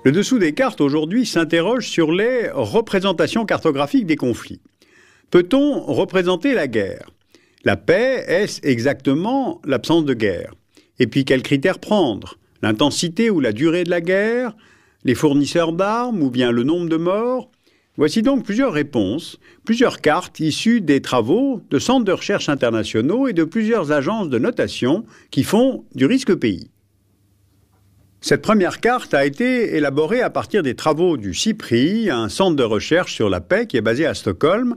Le dessous des cartes aujourd'hui s'interroge sur les représentations cartographiques des conflits. Peut-on représenter la guerre? La paix, est-ce exactement l'absence de guerre? Et puis quels critères prendre? L'intensité ou la durée de la guerre? Les fournisseurs d'armes ou bien le nombre de morts? Voici donc plusieurs réponses, plusieurs cartes issues des travaux de centres de recherche internationaux et de plusieurs agences de notation qui font du risque pays. Cette première carte a été élaborée à partir des travaux du CIPRI, un centre de recherche sur la paix qui est basé à Stockholm,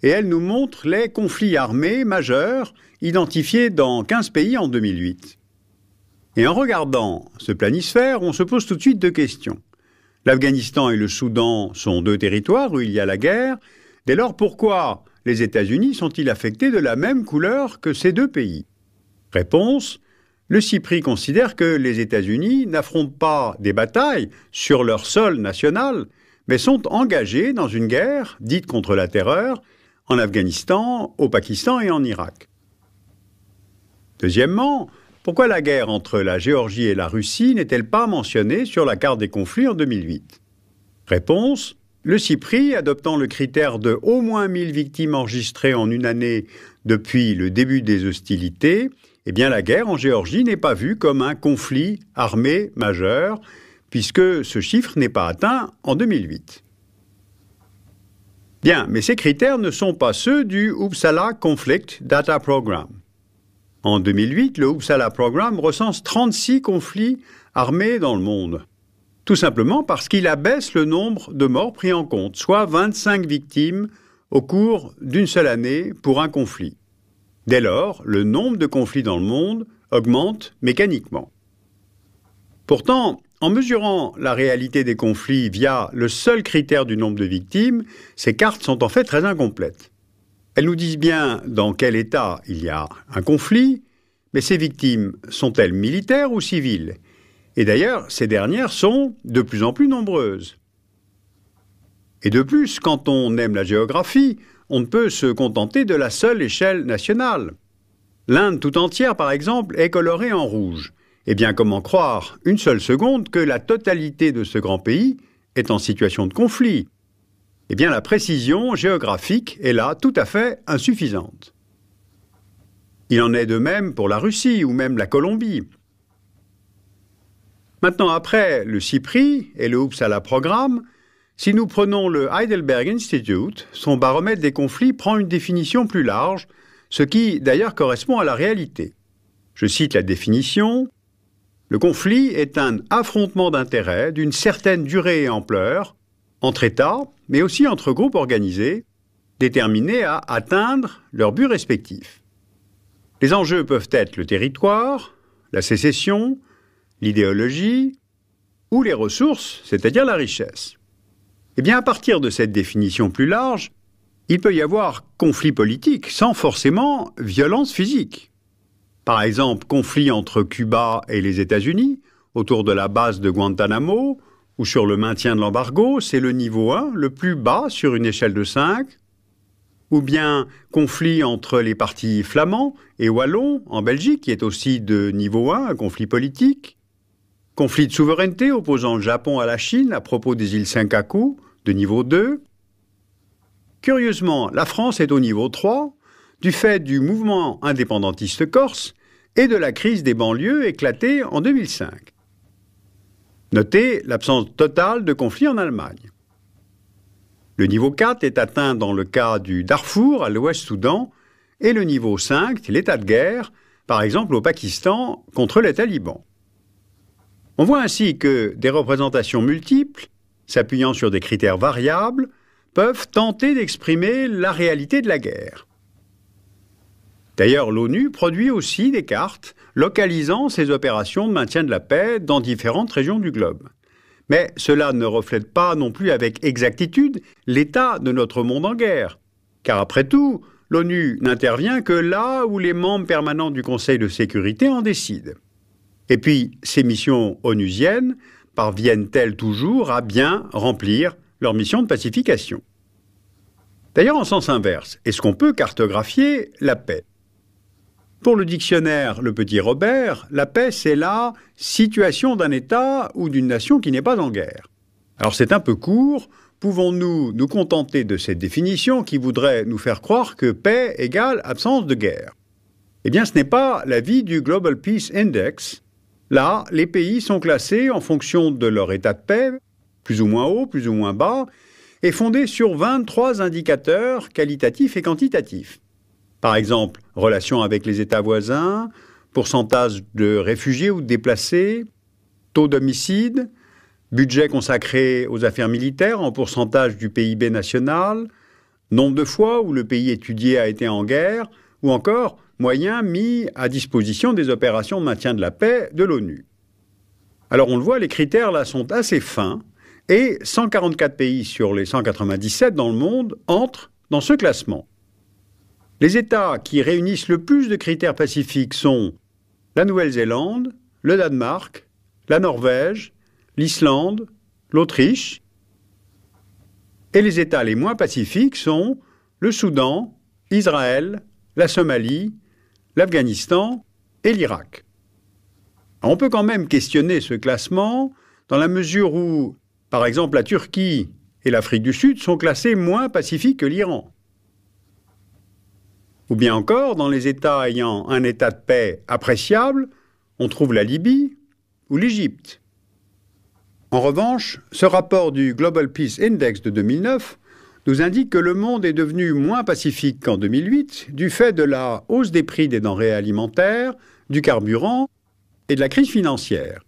et elle nous montre les conflits armés majeurs identifiés dans 15 pays en 2008. Et en regardant ce planisphère, on se pose tout de suite deux questions. L'Afghanistan et le Soudan sont deux territoires où il y a la guerre. Dès lors, pourquoi les États-Unis sont-ils affectés de la même couleur que ces deux pays? Réponse: le CIPRI considère que les États-Unis n'affrontent pas des batailles sur leur sol national, mais sont engagés dans une guerre dite contre la terreur en Afghanistan, au Pakistan et en Irak. Deuxièmement, pourquoi la guerre entre la Géorgie et la Russie n'est-elle pas mentionnée sur la carte des conflits en 2008? Réponse: le CIPRI, adoptant le critère de au moins 1000 victimes enregistrées en une année depuis le début des hostilités, eh bien la guerre en Géorgie n'est pas vue comme un conflit armé majeur, puisque ce chiffre n'est pas atteint en 2008. Bien, mais ces critères ne sont pas ceux du Uppsala Conflict Data Program. En 2008, le Uppsala Program recense 36 conflits armés dans le monde. Tout simplement parce qu'il abaisse le nombre de morts pris en compte, soit 25 victimes au cours d'une seule année pour un conflit. Dès lors, le nombre de conflits dans le monde augmente mécaniquement. Pourtant, en mesurant la réalité des conflits via le seul critère du nombre de victimes, ces cartes sont en fait très incomplètes. Elles nous disent bien dans quel état il y a un conflit, mais ces victimes sont-elles militaires ou civiles? Et d'ailleurs, ces dernières sont de plus en plus nombreuses. Et de plus, quand on aime la géographie, on ne peut se contenter de la seule échelle nationale. L'Inde tout entière, par exemple, est colorée en rouge. Eh bien, comment croire une seule seconde que la totalité de ce grand pays est en situation de conflit? Eh bien, la précision géographique est là tout à fait insuffisante. Il en est de même pour la Russie ou même la Colombie. Maintenant, après le CIPRI et le Uppsala Programme, si nous prenons le Heidelberg Institute, son baromètre des conflits prend une définition plus large, ce qui d'ailleurs correspond à la réalité. Je cite la définition: le conflit est un affrontement d'intérêts d'une certaine durée et ampleur entre États, mais aussi entre groupes organisés, déterminés à atteindre leurs buts respectifs. Les enjeux peuvent être le territoire, la sécession, l'idéologie ou les ressources, c'est-à-dire la richesse. Eh bien, à partir de cette définition plus large, il peut y avoir conflit politique sans forcément violence physique. Par exemple, conflit entre Cuba et les États-Unis, autour de la base de Guantanamo, ou sur le maintien de l'embargo, c'est le niveau 1, le plus bas sur une échelle de 5, ou bien conflit entre les partis flamands et wallons en Belgique, qui est aussi de niveau 1, un conflit politique, conflit de souveraineté opposant le Japon à la Chine à propos des îles Senkaku, de niveau 2. Curieusement, la France est au niveau 3, du fait du mouvement indépendantiste corse et de la crise des banlieues éclatée en 2005. Notez l'absence totale de conflits en Allemagne. Le niveau 4 est atteint dans le cas du Darfour, à l'Ouest-Soudan, et le niveau 5, l'état de guerre, par exemple au Pakistan, contre les talibans. On voit ainsi que des représentations multiples, s'appuyant sur des critères variables, peuvent tenter d'exprimer la réalité de la guerre. D'ailleurs, l'ONU produit aussi des cartes localisant ses opérations de maintien de la paix dans différentes régions du globe. Mais cela ne reflète pas non plus avec exactitude l'état de notre monde en guerre. Car après tout, l'ONU n'intervient que là où les membres permanents du Conseil de sécurité en décident. Et puis, ces missions onusiennes parviennent-elles toujours à bien remplir leur mission de pacification? D'ailleurs, en sens inverse, est-ce qu'on peut cartographier la paix? Pour le dictionnaire Le Petit Robert, la paix, c'est la situation d'un État ou d'une nation qui n'est pas en guerre. Alors c'est un peu court, pouvons-nous nous contenter de cette définition qui voudrait nous faire croire que paix égale absence de guerre? Eh bien ce n'est pas l'avis du Global Peace Index. Là, les pays sont classés en fonction de leur état de paix, plus ou moins haut, plus ou moins bas, et fondés sur 23 indicateurs qualitatifs et quantitatifs. Par exemple, relations avec les États voisins, pourcentage de réfugiés ou de déplacés, taux d'homicide, budget consacré aux affaires militaires en pourcentage du PIB national, nombre de fois où le pays étudié a été en guerre, ou encore moyens mis à disposition des opérations de maintien de la paix de l'ONU. Alors on le voit, les critères là sont assez fins, et 144 pays sur les 197 dans le monde entrent dans ce classement. Les États qui réunissent le plus de critères pacifiques sont la Nouvelle-Zélande, le Danemark, la Norvège, l'Islande, l'Autriche. Et les États les moins pacifiques sont le Soudan, Israël, la Somalie, l'Afghanistan et l'Irak. On peut quand même questionner ce classement dans la mesure où, par exemple, la Turquie et l'Afrique du Sud sont classés moins pacifiques que l'Iran. Ou bien encore, dans les États ayant un état de paix appréciable, on trouve la Libye ou l'Égypte. En revanche, ce rapport du Global Peace Index de 2009 nous indique que le monde est devenu moins pacifique qu'en 2008 du fait de la hausse des prix des denrées alimentaires, du carburant et de la crise financière.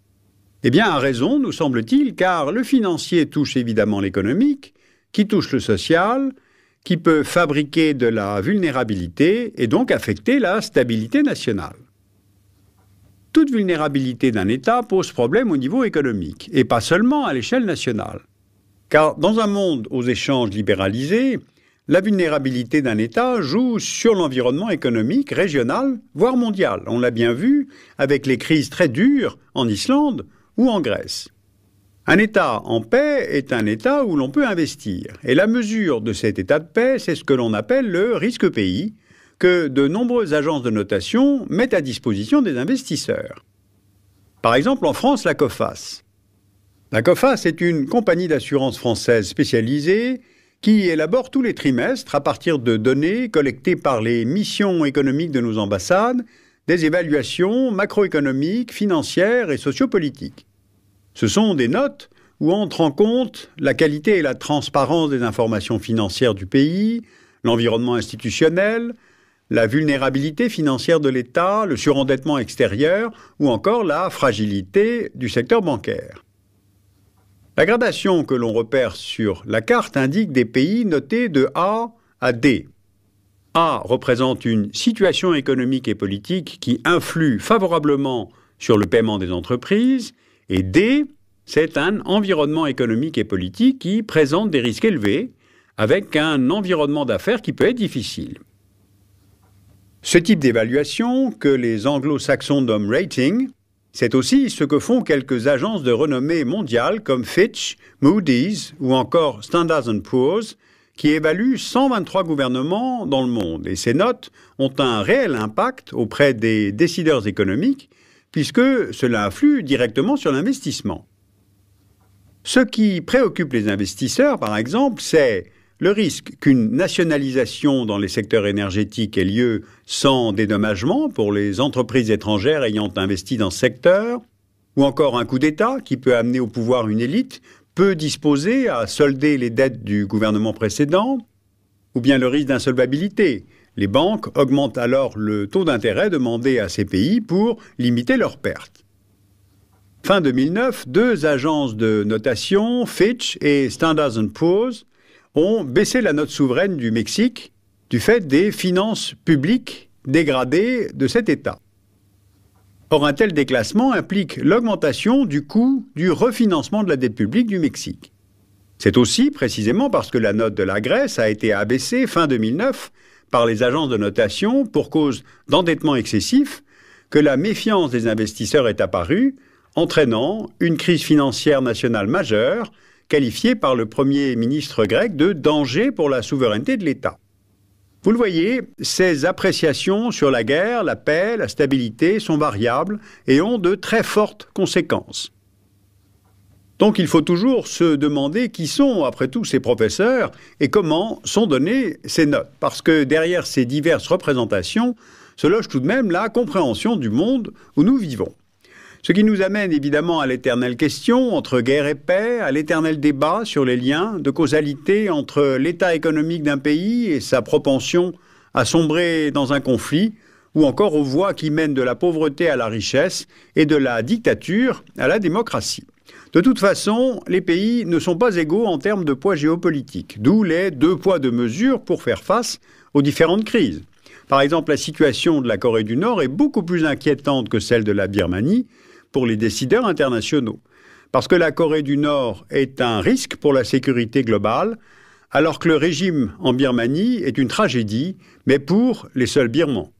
Eh bien, à raison, nous semble-t-il, car le financier touche évidemment l'économique, qui touche le social, qui peut fabriquer de la vulnérabilité et donc affecter la stabilité nationale. Toute vulnérabilité d'un État pose problème au niveau économique, et pas seulement à l'échelle nationale. Car dans un monde aux échanges libéralisés, la vulnérabilité d'un État joue sur l'environnement économique régional, voire mondial. On l'a bien vu avec les crises très dures en Islande ou en Grèce. Un État en paix est un État où l'on peut investir. Et la mesure de cet état de paix, c'est ce que l'on appelle le risque pays, que de nombreuses agences de notation mettent à disposition des investisseurs. Par exemple, en France, la Coface. La Coface est une compagnie d'assurance française spécialisée qui élabore tous les trimestres, à partir de données collectées par les missions économiques de nos ambassades, des évaluations macroéconomiques, financières et sociopolitiques. Ce sont des notes où entrent en compte la qualité et la transparence des informations financières du pays, l'environnement institutionnel, la vulnérabilité financière de l'État, le surendettement extérieur ou encore la fragilité du secteur bancaire. La gradation que l'on repère sur la carte indique des pays notés de A à D. A représente une situation économique et politique qui influe favorablement sur le paiement des entreprises, et D, c'est un environnement économique et politique qui présente des risques élevés, avec un environnement d'affaires qui peut être difficile. Ce type d'évaluation, que les anglo-saxons nomment rating, c'est aussi ce que font quelques agences de renommée mondiale comme Fitch, Moody's ou encore Standard & Poor's, qui évaluent 123 gouvernements dans le monde. Et ces notes ont un réel impact auprès des décideurs économiques, puisque cela influe directement sur l'investissement. Ce qui préoccupe les investisseurs, par exemple, c'est le risque qu'une nationalisation dans les secteurs énergétiques ait lieu sans dédommagement pour les entreprises étrangères ayant investi dans ce secteur, ou encore un coup d'État qui peut amener au pouvoir une élite peu disposée à solder les dettes du gouvernement précédent, ou bien le risque d'insolvabilité. Les banques augmentent alors le taux d'intérêt demandé à ces pays pour limiter leurs pertes. Fin 2009, deux agences de notation, Fitch et Standard & Poor's, ont baissé la note souveraine du Mexique du fait des finances publiques dégradées de cet État. Or, un tel déclassement implique l'augmentation du coût du refinancement de la dette publique du Mexique. C'est aussi précisément parce que la note de la Grèce a été abaissée fin 2009 par les agences de notation pour cause d'endettement excessif que la méfiance des investisseurs est apparue, entraînant une crise financière nationale majeure qualifiée par le Premier ministre grec de danger pour la souveraineté de l'État. Vous le voyez, ces appréciations sur la guerre, la paix, la stabilité sont variables et ont de très fortes conséquences. Donc il faut toujours se demander qui sont, après tout, ces professeurs et comment sont données ces notes. Parce que derrière ces diverses représentations se loge tout de même la compréhension du monde où nous vivons. Ce qui nous amène évidemment à l'éternelle question entre guerre et paix, à l'éternel débat sur les liens de causalité entre l'état économique d'un pays et sa propension à sombrer dans un conflit, ou encore aux voies qui mènent de la pauvreté à la richesse et de la dictature à la démocratie. De toute façon, les pays ne sont pas égaux en termes de poids géopolitique, d'où les 2 poids 2 mesures pour faire face aux différentes crises. Par exemple, la situation de la Corée du Nord est beaucoup plus inquiétante que celle de la Birmanie pour les décideurs internationaux. Parce que la Corée du Nord est un risque pour la sécurité globale, alors que le régime en Birmanie est une tragédie, mais pour les seuls Birmans.